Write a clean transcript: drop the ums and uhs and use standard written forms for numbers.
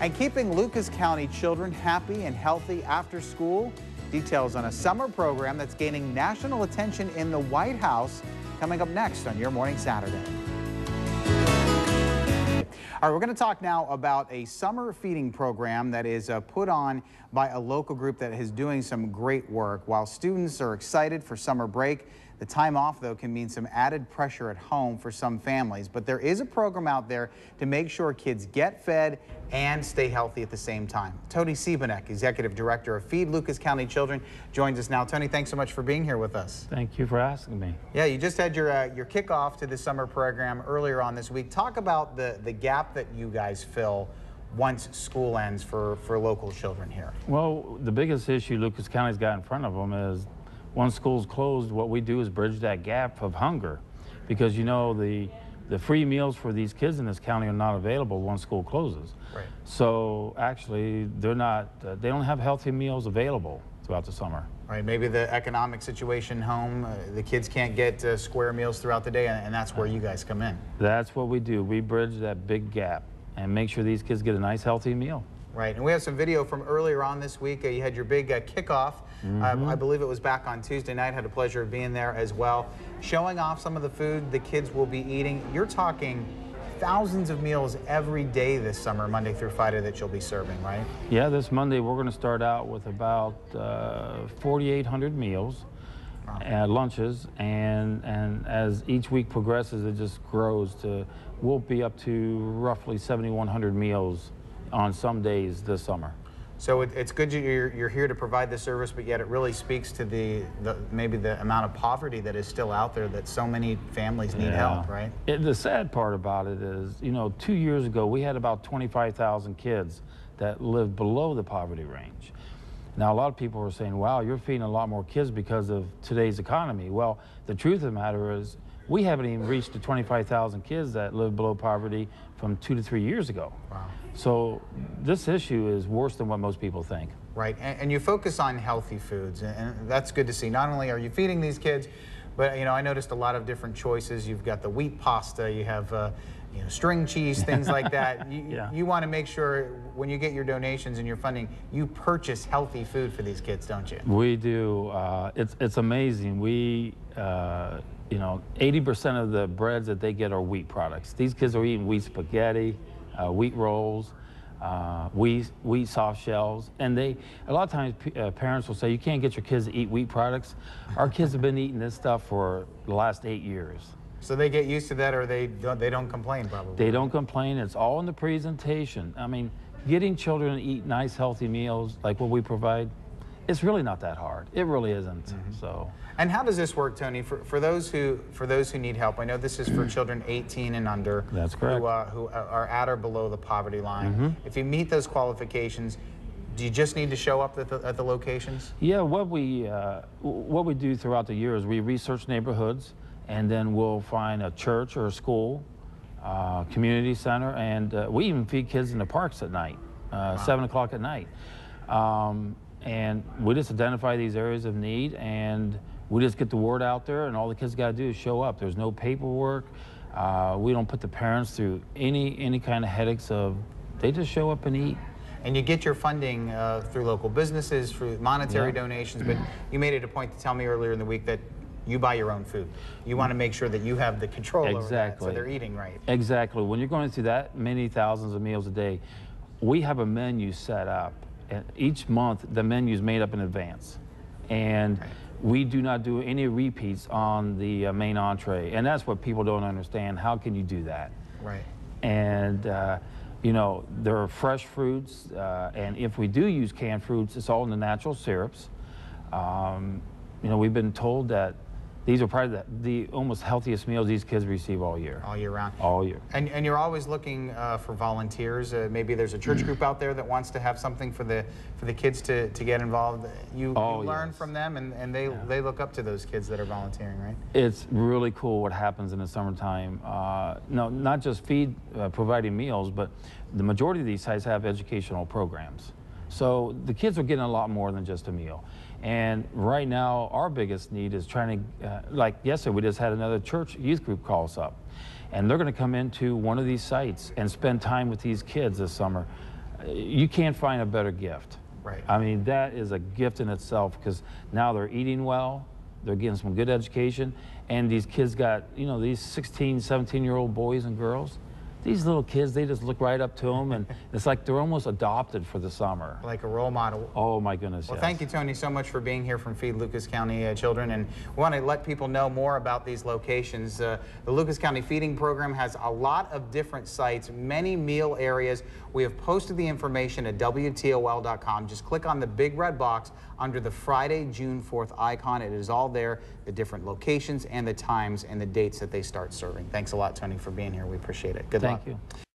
And keeping Lucas County children happy and healthy after school. Details on a summer program that's gaining national attention in the White House coming up next on Your Morning Saturday. All right, we're going to talk now about a summer feeding program that is put on by a local group that is doing some great work. While students are excited for summer break, the time off, though, can mean some added pressure at home for some families. But there is a program out there to make sure kids get fed and stay healthy at the same time. Tony Siebenek, Executive Director of Feed Lucas County Children, joins us now. Tony, thanks so much for being here with us. Thank you for asking me. Yeah, you just had your kickoff to the summer program earlier on this week. Talk about the gap that you guys fill once school ends for local children here. Well, the biggest issue Lucas County's got in front of them is once school's closed, what we do is bridge that gap of hunger, because you know the free meals for these kids in this county are not available once school closes. Right. So actually, they don't have healthy meals available throughout the summer. Right. Maybe the economic situation home, the kids can't get square meals throughout the day, and that's where you guys come in. That's what we do. We bridge that big gap and make sure these kids get a nice healthy meal. Right, and we have some video from earlier on this week. You had your big kickoff. I believe it was back on Tuesday night. Had the pleasure of being there as well, showing off some of the food the kids will be eating. You're talking thousands of meals every day this summer, Monday through Friday, that you'll be serving, right? Yeah, this Monday we're going to start out with about 4,800 meals. Lunches, and as each week progresses, it just grows to, we'll be up to roughly 7,100 meals on some days this summer. So it's good you're here to provide the service, but yet it really speaks to maybe the amount of poverty that is still out there, that so many families need help, right? The sad part about it is, you know, 2 years ago we had about 25,000 kids that lived below the poverty range. Now, a lot of people are saying, wow, you're feeding a lot more kids because of today's economy. Well, the truth of the matter is we haven't even reached the 25,000 kids that live below poverty from 2 to 3 years ago. Wow. So this issue is worse than what most people think. Right, and you focus on healthy foods, and that's good to see. Not only are you feeding these kids, but you know, I noticed a lot of different choices. You've got the wheat pasta, you have you know, string cheese, things like that. You want to make sure when you get your donations and your funding, you purchase healthy food for these kids, don't you? We do. It's amazing. We, you know, 80% of the breads that they get are wheat products. These kids are eating wheat spaghetti, wheat rolls, wheat soft shells, and a lot of times parents will say, you can't get your kids to eat wheat products. Our kids have been eating this stuff for the last 8 years. So they get used to that, or they don't complain, probably. They don't complain. It's all in the presentation. I mean, getting children to eat nice, healthy meals like what we provide, it's really not that hard. It really isn't. So. And how does this work, Tony? For those who need help, I know this is for children 18 and under. That's correct. Who are at or below the poverty line. If you meet those qualifications, do you just need to show up at the locations? Yeah. What we do throughout the year is we research neighborhoods, and then we'll find a church or a school, community center, and we even feed kids in the parks at night, 7 o'clock at night. And we just identify these areas of need, and we just get the word out there, and all the kids got to do is show up. There's no paperwork. We don't put the parents through any kind of headaches of, they just show up and eat. And you get your funding through local businesses, through monetary donations, but you made it a point to tell me earlier in the week that you buy your own food. You want to make sure that you have the control over that, so they're eating right. Exactly. When you're going through that many thousands of meals a day, we have a menu set up. And each month, the menu is made up in advance. And we do not do any repeats on the main entree. And that's what people don't understand. How can you do that? Right. And, you know, there are fresh fruits. And if we do use canned fruits, it's all in the natural syrups. You know, we've been told that these are probably the almost healthiest meals these kids receive all year. All year round. All year. And you're always looking for volunteers. Maybe there's a church group out there that wants to have something for the kids to get involved. You learn from them, and they look up to those kids that are volunteering, right? It's really cool what happens in the summertime. No, not just providing meals, but the majority of these sites have educational programs. So the kids are getting a lot more than just a meal. And right now, our biggest need is trying to, like yesterday, we just had another church youth group call us up. And they're going to come into one of these sites and spend time with these kids this summer. You can't find a better gift. Right. I mean, that is a gift in itself, because now they're eating well, they're getting some good education, and these kids got, you know, these 16, 17-year-old boys and girls, these little kids, they just look right up to them, and it's like they're almost adopted for the summer. Like a role model. Oh my goodness, Well, yes. thank you, Tony, so much for being here from Feed Lucas County Children, and we want to let people know more about these locations. The Lucas County Feeding Program has a lot of different sites, many meal areas. We have posted the information at WTOL.com. Just click on the big red box under the Friday, June 4th icon. It is all there, the different locations and the times and the dates that they start serving. Thanks a lot, Tony, for being here. We appreciate it. Good luck. Thank you.